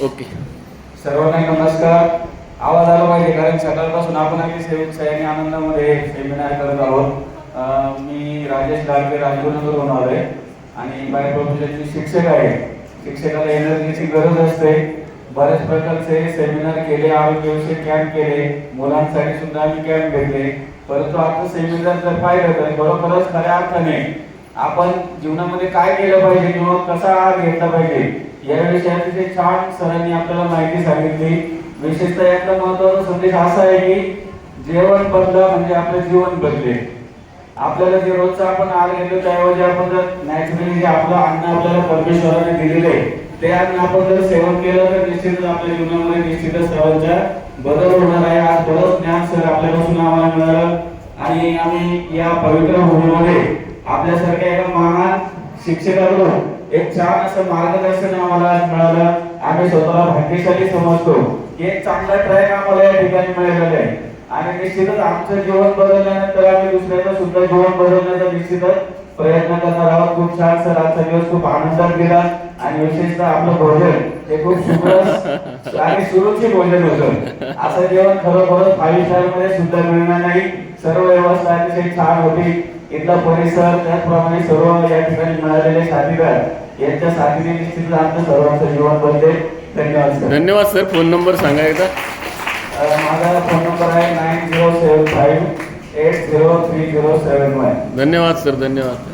Okay. सर्वांना नमस्कार. आवाज आला पाहिजे कारण सकाळपासून आपण अगदी सेवेक आनंदामध्ये सेमिनार करत आहोत. मी राजेश लाडके राजगुरुनगरहून आलोय आणि बाय प्रोफेशनची शिक्षक आहे. शिक्षकाला एनर्जीची गरज असते. बऱ्याच प्रकारचे सेमिनार केले, आरोग्यविषयक कॅम्प केले, मुलांसाठी सुद्धा आम्ही कॅम्प घेतले. परंतु आता सेमिनार जर पाहिलं तर खरोखरच खऱ्या अर्थाने आपण जीवनामध्ये काय केलं पाहिजे किंवा कसा आहार घेतला पाहिजे याविषयी अतिशय छान सरांनी आपल्याला माहिती सांगितली. विशेषतः यातला महत्त्वाचा संदेश असा आहे की जेवण बदला म्हणजे आपलं जीवन बदले. आपल्याला जे रोजचं आपण आहार घेतो त्याऐवजी आपण जर नॅचरली जे आपलं अन्न आपल्याला परमेश्वराने दिलेलं आहे ते अन्न आपण जर सेवन केलं तर निश्चितच आपल्या जीवनामध्ये निश्चितच सर्वांचा बदल होणार आहे. आज बरंच ज्ञान सर आपल्यापासून आम्हाला मिळालं आणि आम्ही या पवित्र भूमीमध्ये आपल्यासारख्या एका महान शिक्षकाकडून एक छान असं मार्गदर्शन आम्हाला मिळालं. आम्ही स्वतःला भाग्यशाली समजतो की एक चांगला ट्रॅक आम्हाला या ठिकाणी मिळालेला आहे आणि निश्चितच आमचं जीवन बदलल्यानंतर आम्ही दुसऱ्याचं सुद्धा जीवन बदलण्याचा निश्चितच प्रयत्न करणार आहोत. खूप छान सर, आजचा दिवस खूप आनंदात गेला आणि विशेषतः आपलं भोजन हे खूप सुखद आणि सुरुचित भोजन होतं. असं जेवण खरोखरच 5 स्टार मध्ये सुद्धा मिळणार नाही. सर्व व्यवस्था अतिशय छान होती. इथला परिसर त्याचप्रमाणे सर्व या ठिकाणी मिळालेले साथीदार यांच्या साथीने निश्चितच आमचं सर्वांचं जीवन बनते. धन्यवाद सर. धन्यवाद सर. फोन नंबर सांगा एकदा. माझा फोन नंबर आहे 9075 803071. धन्यवाद सर. धन्यवाद.